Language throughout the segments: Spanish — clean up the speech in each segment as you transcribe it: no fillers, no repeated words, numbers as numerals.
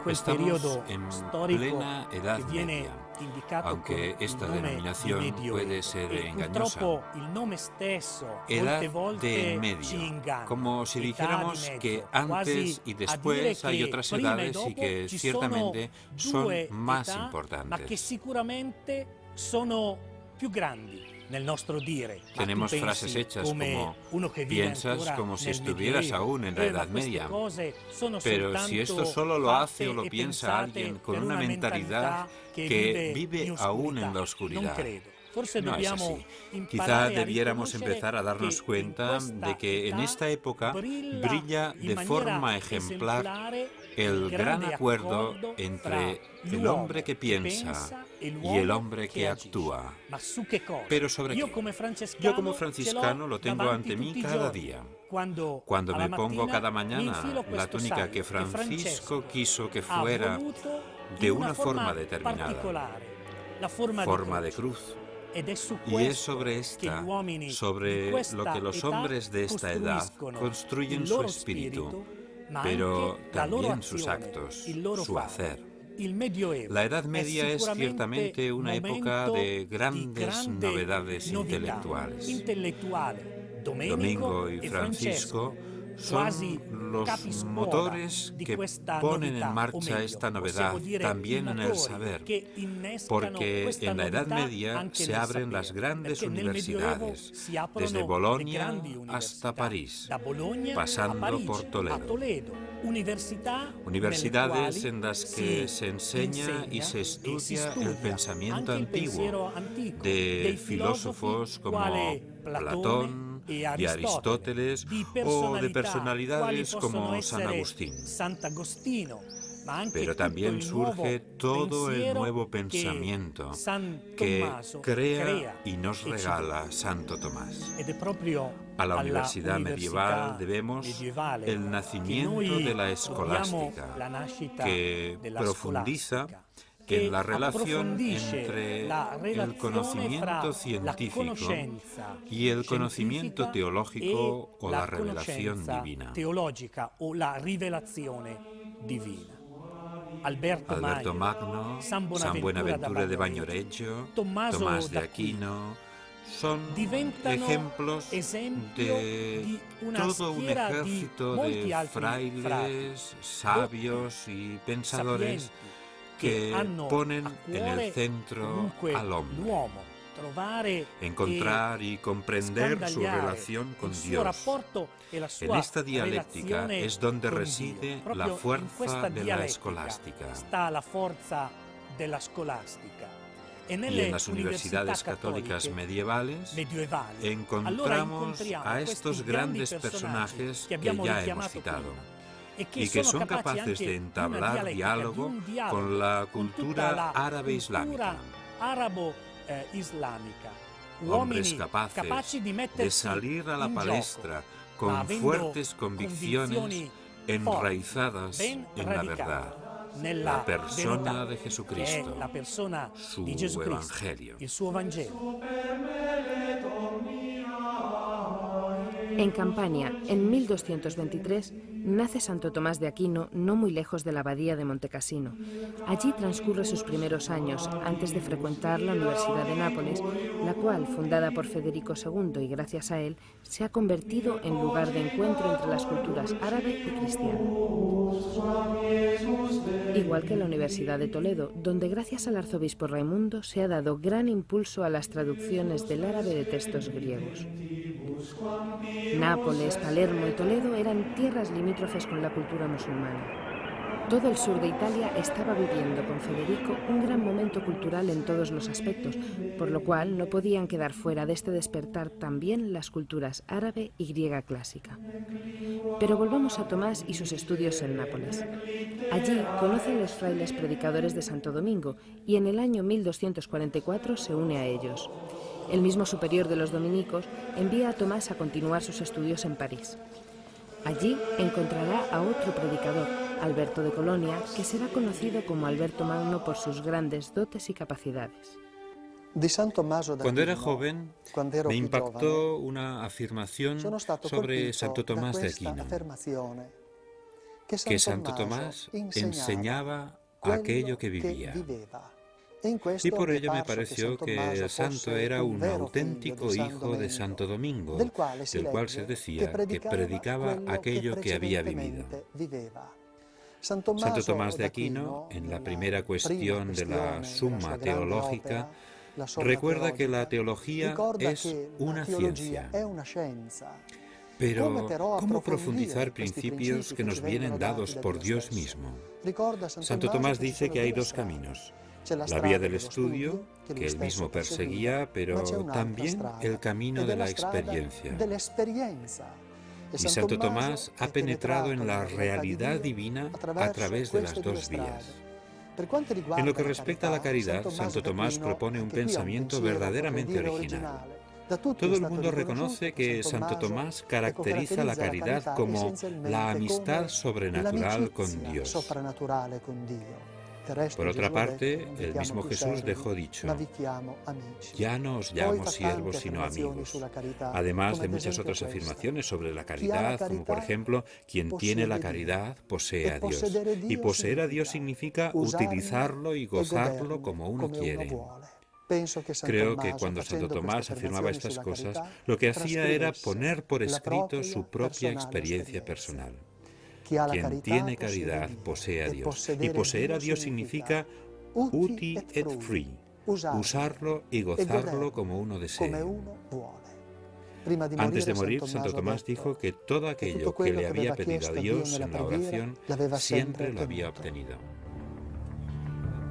Estamos en plena Edad Media, aunque esta denominación puede ser engañosa. Edad de en medio, como si dijéramos que antes y después hay otras edades y que ciertamente son más importantes. Tenemos frases hechas como piensas como si estuvieras aún en la Edad Media, pero si esto solo lo hace o lo piensa alguien con una mentalidad que vive aún en la oscuridad. No es así. Quizá debiéramos empezar a darnos cuenta de que en esta época brilla de forma ejemplar el gran acuerdo entre el hombre que piensa y el hombre que actúa. ¿Pero sobre qué? Yo como franciscano lo tengo ante mí cada día. Cuando me pongo cada mañana la túnica que Francisco quiso que fuera de una forma determinada, forma de cruz. Y es sobre esta, sobre lo que los hombres de esta edad construyen su espíritu, pero también sus actos, su hacer. La Edad Media es ciertamente una época de grandes novedades intelectuales. Domingo y Francisco son los motores que ponen en marcha esta novedad también en el saber, porque en la Edad Media se abren las grandes universidades, desde Bolonia hasta París, pasando por Toledo. Universidades en las que se enseña y se estudia el pensamiento antiguo de filósofos como Platón y Aristóteles, o de personalidades como San Agustín. Pero también surge todo el nuevo pensamiento que crea y nos regala Santo Tomás. A la universidad medieval debemos el nacimiento de la escolástica, que profundiza en la relación entre el conocimiento científico y el conocimiento teológico o la revelación divina. Alberto Magno, San Buenaventura de Bagnoregio, Tomás de Aquino, son ejemplos de todo un ejército de frailes, sabios y pensadores que ponen en el centro al hombre, encontrar y comprender su relación con Dios. En esta dialéctica es donde reside la fuerza de la escolástica. Y en las universidades católicas medievales encontramos a estos grandes personajes que ya hemos citado, y que son capaces de entablar diálogo con la cultura árabe islámica. Hombres capaces de salir a la palestra con fuertes convicciones enraizadas en la verdad, la persona de Jesucristo, su Evangelio. En Campania, en 1223, nace Santo Tomás de Aquino, no muy lejos de la abadía de Montecassino. Allí transcurre sus primeros años, antes de frecuentar la Universidad de Nápoles, la cual, fundada por Federico II y gracias a él, se ha convertido en lugar de encuentro entre las culturas árabe y cristiana. Igual que la Universidad de Toledo, donde gracias al arzobispo Raimundo se ha dado gran impulso a las traducciones del árabe de textos griegos. Nápoles, Palermo y Toledo eran tierras limítrofes con la cultura musulmana. Todo el sur de Italia estaba viviendo con Federico un gran momento cultural en todos los aspectos, por lo cual no podían quedar fuera de este despertar también las culturas árabe y griega clásica. Pero volvamos a Tomás y sus estudios en Nápoles. Allí conoce a los frailes predicadores de Santo Domingo y en el año 1244 se une a ellos. El mismo superior de los dominicos envía a Tomás a continuar sus estudios en París. Allí encontrará a otro predicador, Alberto de Colonia, que será conocido como Alberto Magno por sus grandes dotes y capacidades. Cuando era joven, me impactó una afirmación sobre Santo Tomás de Aquino. que Santo Tomás enseñaba aquello que vivía. Y por ello me pareció que el santo era un auténtico hijo de Santo Domingo, del cual se decía que predicaba aquello que había vivido. Santo Tomás de Aquino, en la primera cuestión de la Summa Teológica, recuerda que la teología es una ciencia. Pero, ¿cómo profundizar principios que nos vienen dados por Dios mismo? Santo Tomás dice que hay dos caminos. La vía del estudio, que él mismo perseguía, pero también el camino de la experiencia. Y Santo Tomás ha penetrado en la realidad divina a través de las dos vías. En lo que respecta a la caridad, Santo Tomás propone un pensamiento verdaderamente original. Todo el mundo reconoce que Santo Tomás caracteriza la caridad como la amistad sobrenatural con Dios. Por otra parte, el mismo Jesús dejó dicho: ya no os llamo siervos sino amigos. Además de muchas otras afirmaciones sobre la caridad, como por ejemplo, quien tiene la caridad posee a Dios. Y poseer a Dios significa utilizarlo y gozarlo como uno quiere. Creo que cuando Santo Tomás afirmaba estas cosas, lo que hacía era poner por escrito su propia experiencia personal. Quien tiene caridad posee a Dios. Y poseer a Dios significa uti et frui, usarlo y gozarlo como uno desee. Antes de morir, Santo Tomás dijo que todo aquello que le había pedido a Dios en la oración siempre lo había obtenido.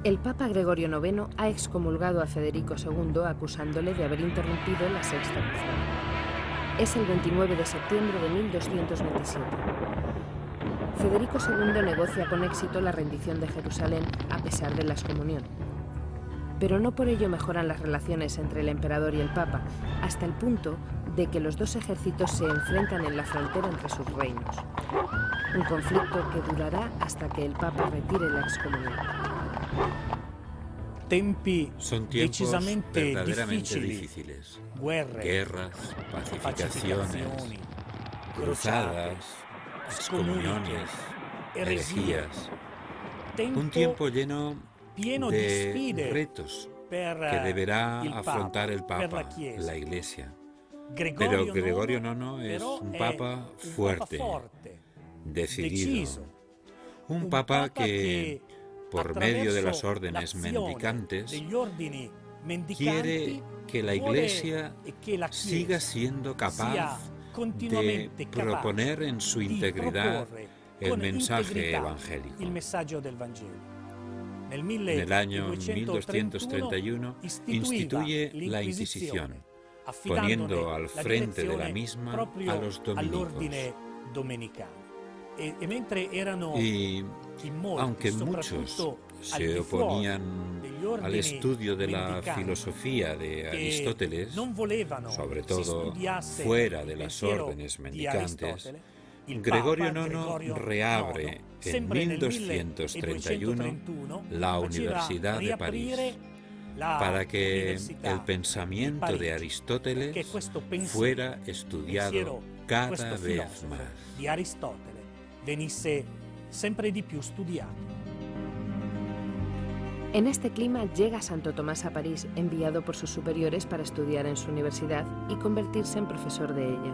El Papa Gregorio IX ha excomulgado a Federico II acusándole de haber interrumpido la sexta misión. Es el 29 de septiembre de 1227. Federico II negocia con éxito la rendición de Jerusalén a pesar de la excomunión. Pero no por ello mejoran las relaciones entre el emperador y el Papa, hasta el punto de que los dos ejércitos se enfrentan en la frontera entre sus reinos. Un conflicto que durará hasta que el Papa retire la excomunión. Son tiempos verdaderamente difíciles. Guerras, pacificaciones, cruzadas, excomuniones, herejías. Un tiempo lleno de retos que deberá afrontar el Papa, la Iglesia. Pero Gregorio IX es un Papa fuerte, decidido. Un Papa que, por medio de las órdenes mendicantes, quiere que la Iglesia siga siendo capaz de proponer en su integridad el mensaje evangélico. En el año 1231 instituye la Inquisición, poniendo al frente de la misma a los dominicos. Y aunque muchos se oponían al estudio de la filosofía de Aristóteles, sobre todo fuera de las órdenes mendicantes, Gregorio IX reabre en 1231 la Universidad de París para que el pensamiento de Aristóteles fuera estudiado cada vez más. En este clima llega Santo Tomás a París, enviado por sus superiores para estudiar en su universidad y convertirse en profesor de ella.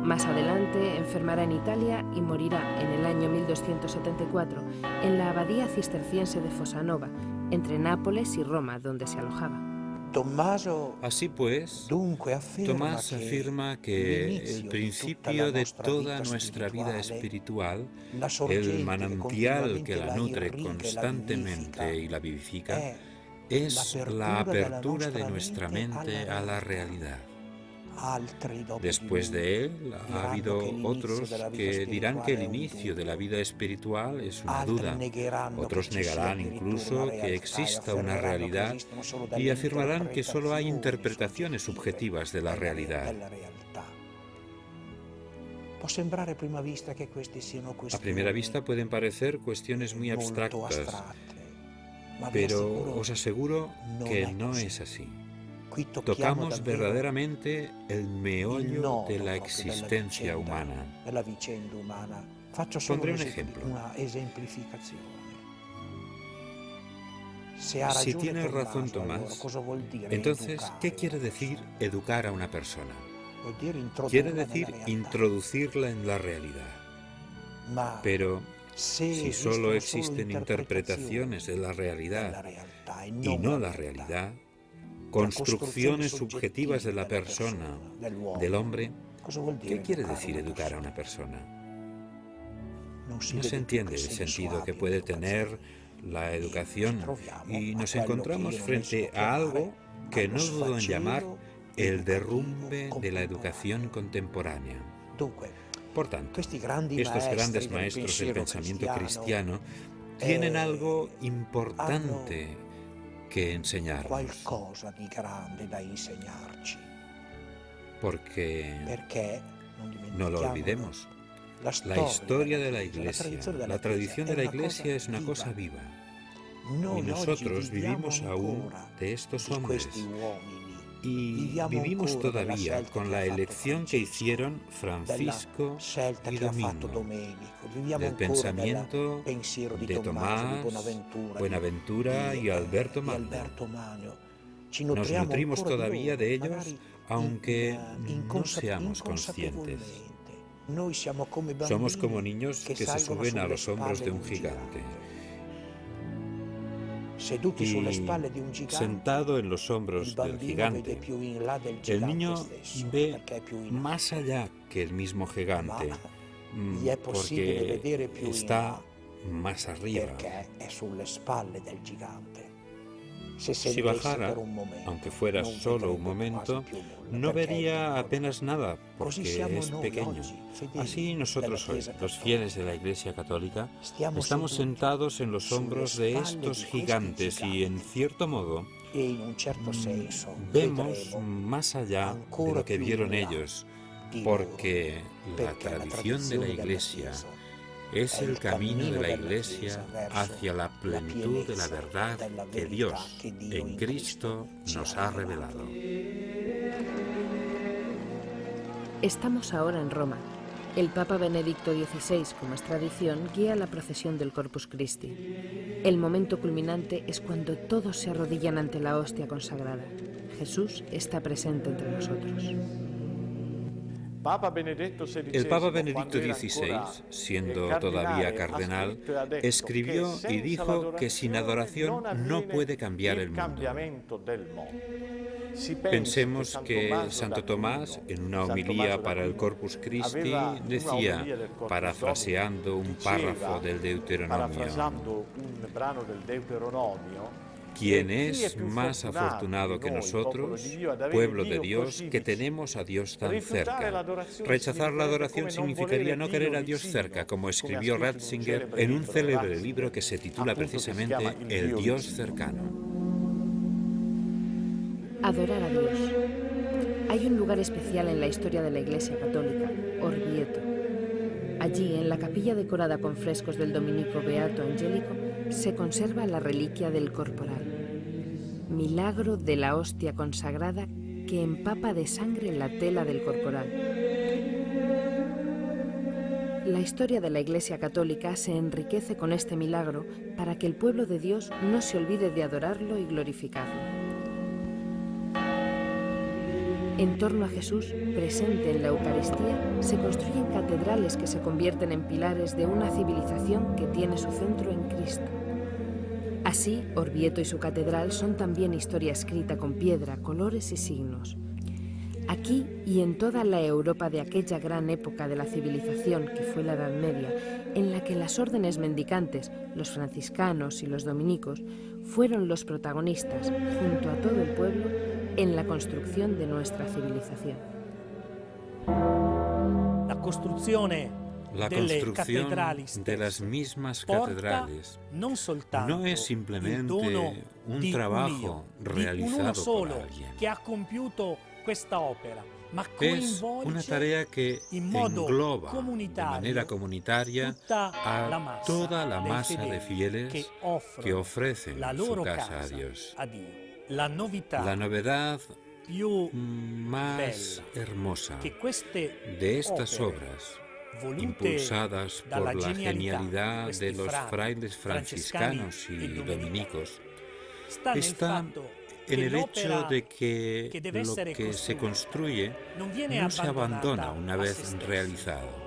Más adelante enfermará en Italia y morirá en el año 1274 en la abadía cisterciense de Fossanova, entre Nápoles y Roma, donde se alojaba. Así pues, Tomás afirma que el principio de toda nuestra vida espiritual, el manantial que la nutre constantemente y la vivifica, es la apertura de nuestra mente a la realidad. Después de él, ha habido otros que dirán que el inicio de la vida espiritual es una duda. Otros negarán incluso que exista una realidad y afirmarán que solo hay interpretaciones subjetivas de la realidad. A primera vista pueden parecer cuestiones muy abstractas, pero os aseguro que no es así. Tocamos verdaderamente el meollo de la existencia humana. Pondré un ejemplo. Si tiene razón Tomás, entonces, ¿qué quiere decir educar a una persona? Quiere decir introducirla en la realidad. Pero si solo existen interpretaciones de la realidad y no la realidad, construcciones subjetivas de la persona, del hombre, ¿qué quiere decir educar a una persona? No se entiende el sentido que puede tener la educación y nos encontramos frente a algo que no dudo en llamar el derrumbe de la educación contemporánea. Por tanto, estos grandes maestros del pensamiento cristiano tienen algo importante que enseñarnos. Porque, no lo olvidemos, la historia de la Iglesia, la tradición de la Iglesia es una cosa viva. Y nosotros vivimos aún de estos hombres. Y vivimos todavía con la elección que hicieron Francisco y Domingo, del pensamiento de Tomás, Buenaventura y Alberto Magno. Nos nutrimos todavía de ellos, aunque no seamos conscientes. Somos como niños que se suben a los hombros de un gigante. Y sentado en los hombros del gigante, el niño ve más allá que el mismo gigante, porque está más arriba. Si bajara, aunque fuera solo un momento, no vería apenas nada, porque es pequeño. Así nosotros hoy, los fieles de la Iglesia Católica, estamos sentados en los hombros de estos gigantes y, en cierto modo, vemos más allá de lo que vieron ellos, porque la tradición de la Iglesia es el camino de la Iglesia hacia la plenitud de la verdad que Dios en Cristo nos ha revelado. Estamos ahora en Roma. El Papa Benedicto XVI, como es tradición, guía la procesión del Corpus Christi. El momento culminante es cuando todos se arrodillan ante la hostia consagrada. Jesús está presente entre nosotros. El Papa Benedicto XVI, siendo todavía cardenal, escribió y dijo que sin adoración no puede cambiar el mundo. Pensemos que Santo Tomás, en una homilía para el Corpus Christi, decía, parafraseando un párrafo del Deuteronomio: ¿quién es más afortunado que nosotros, pueblo de Dios, que tenemos a Dios tan cerca? Rechazar la adoración significaría no querer a Dios cerca, como escribió Ratzinger en un célebre libro que se titula precisamente El Dios cercano. Adorar a Dios. Hay un lugar especial en la historia de la Iglesia Católica, Orvieto. Allí, en la capilla decorada con frescos del dominico Beato Angelico, se conserva la reliquia del corporal, milagro de la hostia consagrada que empapa de sangre la tela del corporal. La historia de la Iglesia Católica se enriquece con este milagro para que el pueblo de Dios no se olvide de adorarlo y glorificarlo. En torno a Jesús, presente en la Eucaristía, se construyen catedrales que se convierten en pilares de una civilización que tiene su centro en Cristo. Así, Orvieto y su catedral son también historia escrita con piedra, colores y signos. Aquí y en toda la Europa de aquella gran época de la civilización que fue la Edad Media, en la que las órdenes mendicantes, los franciscanos y los dominicos, fueron los protagonistas, junto a todo el pueblo, en la construcción de nuestra civilización. La construcción de las mismas catedrales no es simplemente un trabajo realizado por alguien. Es una tarea que engloba de manera comunitaria a toda la masa de fieles que ofrecen su casa a Dios. La novedad más hermosa de estas obras impulsadas por la genialidad de los frailes franciscanos y dominicos, está en el hecho de que lo que se construye no se abandona una vez realizado.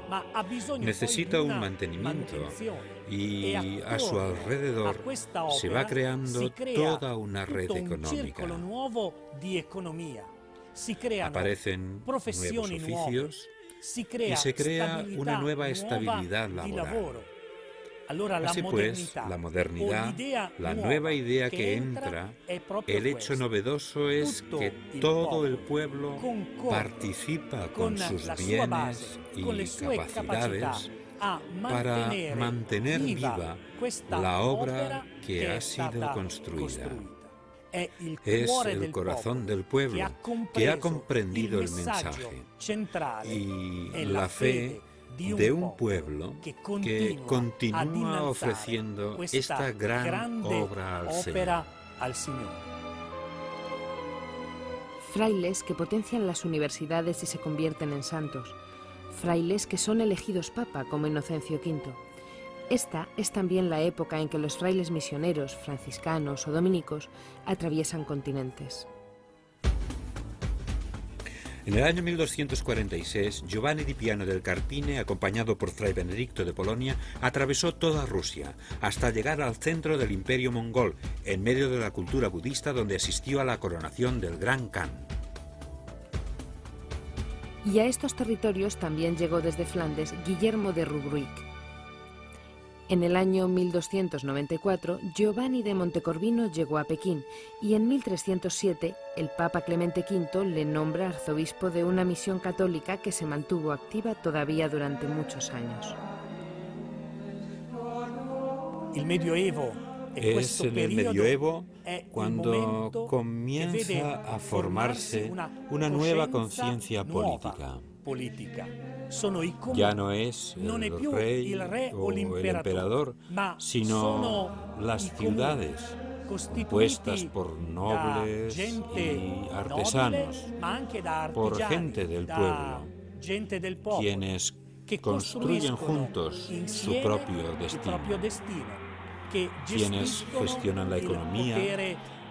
Necesita un mantenimiento y a su alrededor se va creando toda una red económica. Aparecen nuevos oficios y se crea una nueva estabilidad laboral. Así pues, la modernidad, la nueva idea que entra, el hecho novedoso es que todo el pueblo participa con sus bienes y capacidades para mantener viva la obra que ha sido construida. Es el corazón del pueblo que ha comprendido el mensaje y la fe de un pueblo que continúa ofreciendo esta gran obra al Señor. Frailes que potencian las universidades y se convierten en santos. Frailes que son elegidos papa como Inocencio V. Esta es también la época en que los frailes misioneros, franciscanos o dominicos atraviesan continentes. En el año 1246, Giovanni di Piano del Carpine, acompañado por Fray Benedicto de Polonia, atravesó toda Rusia, hasta llegar al centro del Imperio mongol, en medio de la cultura budista donde asistió a la coronación del Gran Khan. Y a estos territorios también llegó desde Flandes Guillermo de Rubruic. En el año 1294, Giovanni de Montecorvino llegó a Pekín y en 1307 el Papa Clemente V le nombra arzobispo de una misión católica que se mantuvo activa todavía durante muchos años. Es en el medioevo cuando comienza a formarse una nueva conciencia política. Ya no es el rey o el emperador, sino las ciudades compuestas por nobles y artesanos, por gente del pueblo, quienes construyen juntos su propio destino, quienes gestionan la economía,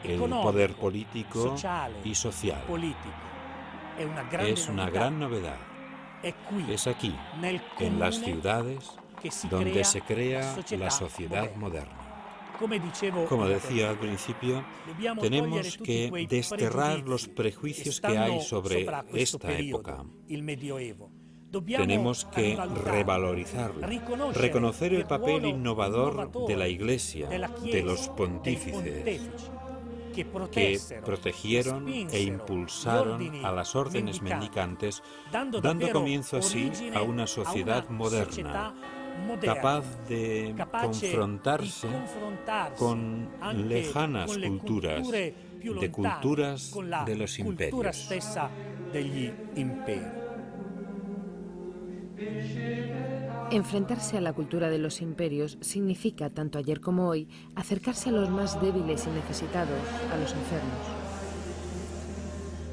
el poder político y social. Es una gran novedad. Es aquí, en las ciudades, donde se crea la sociedad moderna. Como decía al principio, tenemos que desterrar los prejuicios que hay sobre esta época. Tenemos que revalorizarla, reconocer el papel innovador de la Iglesia, de los pontífices, que protegieron e impulsaron a las órdenes mendicantes, dando comienzo así a una sociedad moderna, capaz de confrontarse con lejanas culturas, de culturas de los imperios. Enfrentarse a la cultura de los imperios significa, tanto ayer como hoy, acercarse a los más débiles y necesitados, a los enfermos.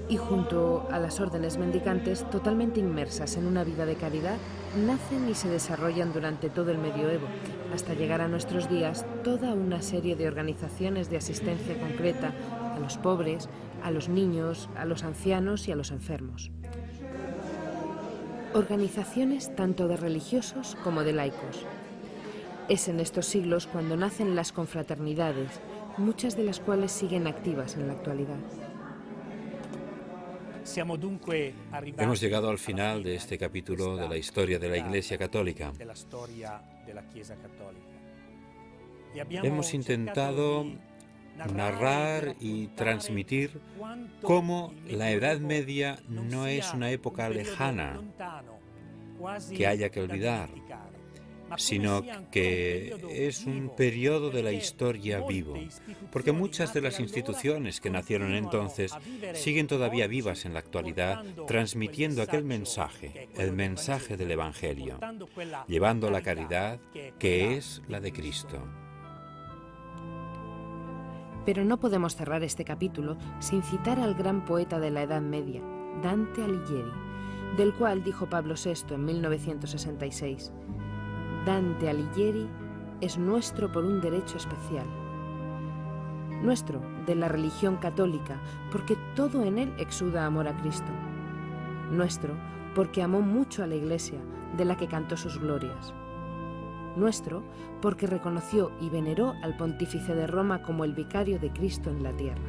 Y junto a las órdenes mendicantes, totalmente inmersas en una vida de caridad, nacen y se desarrollan durante todo el medioevo, hasta llegar a nuestros días toda una serie de organizaciones de asistencia concreta a los pobres, a los niños, a los ancianos y a los enfermos. Organizaciones tanto de religiosos como de laicos. Es en estos siglos cuando nacen las confraternidades, muchas de las cuales siguen activas en la actualidad. Hemos llegado al final de este capítulo de la historia de la Iglesia Católica. Hemos intentado narrar y transmitir cómo la Edad Media no es una época lejana que haya que olvidar, sino que es un periodo de la historia vivo, porque muchas de las instituciones que nacieron entonces siguen todavía vivas en la actualidad, transmitiendo aquel mensaje, el mensaje del Evangelio, llevando la caridad que es la de Cristo. Pero no podemos cerrar este capítulo sin citar al gran poeta de la Edad Media, Dante Alighieri, del cual dijo Pablo VI en 1966: Dante Alighieri es nuestro por un derecho especial. Nuestro, de la religión católica, porque todo en él exuda amor a Cristo. Nuestro, porque amó mucho a la Iglesia, de la que cantó sus glorias. Nuestro, porque reconoció y veneró al Pontífice de Roma como el vicario de Cristo en la tierra.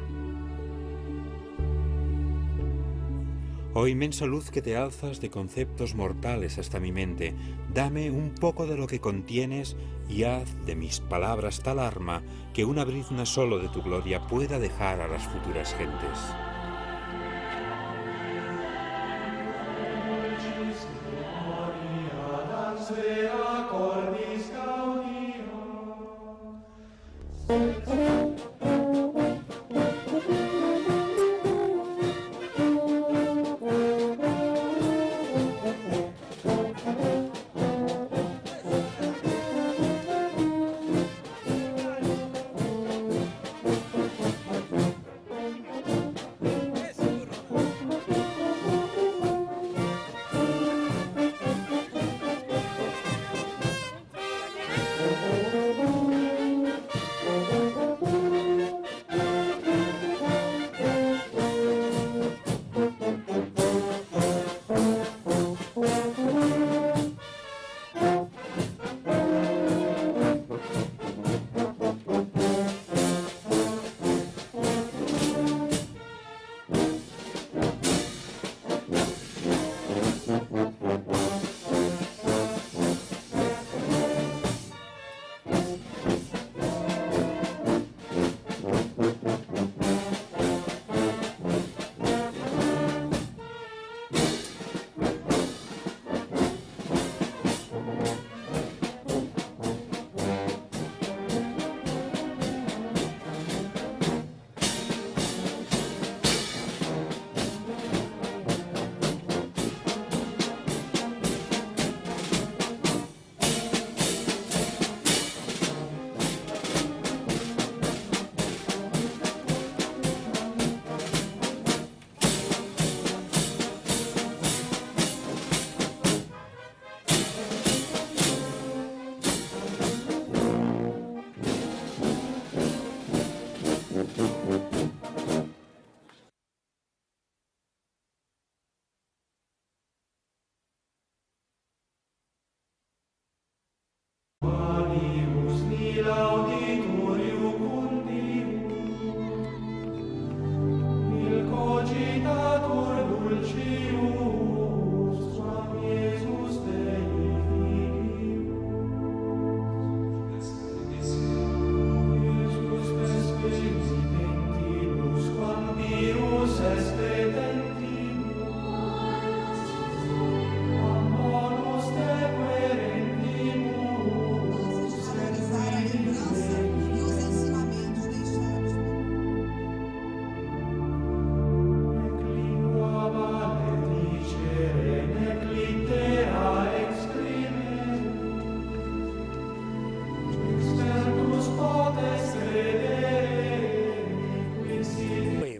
Oh inmensa luz que te alzas de conceptos mortales hasta mi mente, dame un poco de lo que contienes y haz de mis palabras tal arma que una brizna solo de tu gloria pueda dejar a las futuras gentes.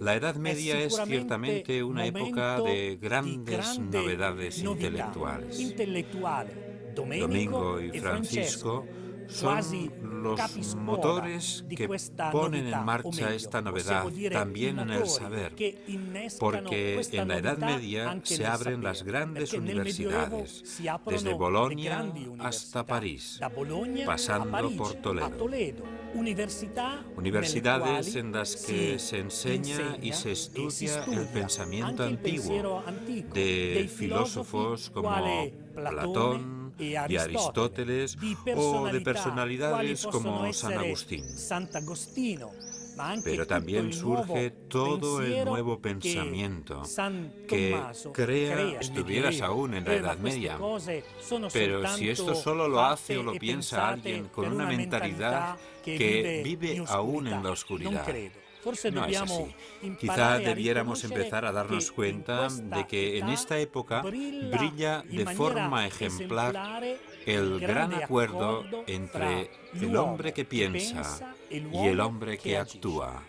La Edad Media es ciertamente una época de grandes novedades intelectuales. Domingo y Francisco son los motores que ponen en marcha esta novedad también en el saber, porque en la Edad Media se abren las grandes universidades, desde Bolonia hasta París, pasando por Toledo. Universidades en las que se enseña y se estudia el pensamiento antiguo de filósofos como Platón y Aristóteles o de personalidades como San Agustín. Pero también surge todo el nuevo pensamiento que crea, estuvieras aún en la Edad Media, pero si esto solo lo hace o lo piensa alguien con una mentalidad que vive aún en la oscuridad. No es así. Quizá debiéramos empezar a darnos cuenta de que en esta época brilla de forma ejemplar el gran acuerdo entre el hombre que piensa y el hombre que actúa.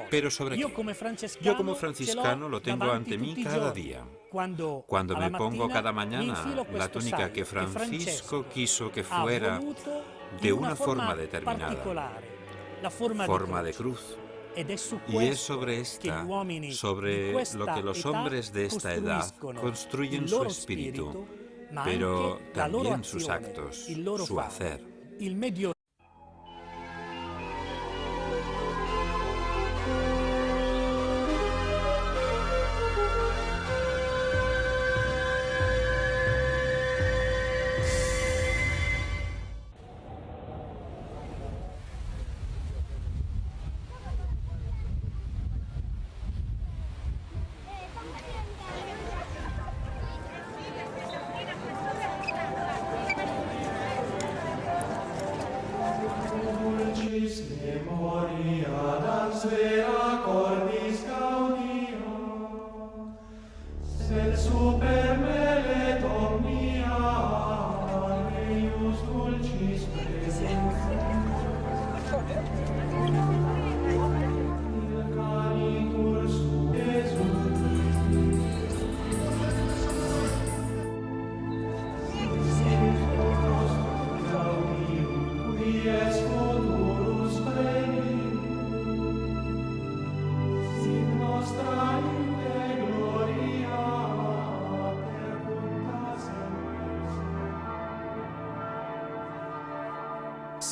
¿Pero sobre qué? Yo como franciscano lo tengo ante mí cada día. Cuando me pongo cada mañana la túnica que Francisco quiso que fuera de una forma determinada, forma de cruz, y es sobre esta, sobre lo que los hombres de esta edad construyen su espíritu, pero también sus actos, su hacer.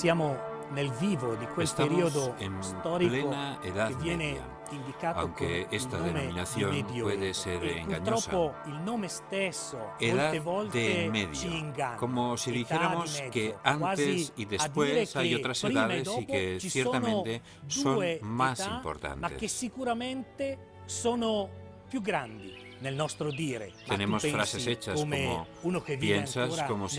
Siamo nel vivo di quel periodo storico che viene indicato aunque esta denominación puede ser engañosa, edad del medio, como si dijéramos que antes y después hay otras edades y que ciertamente son más importantes. Tenemos frases hechas como piensas como si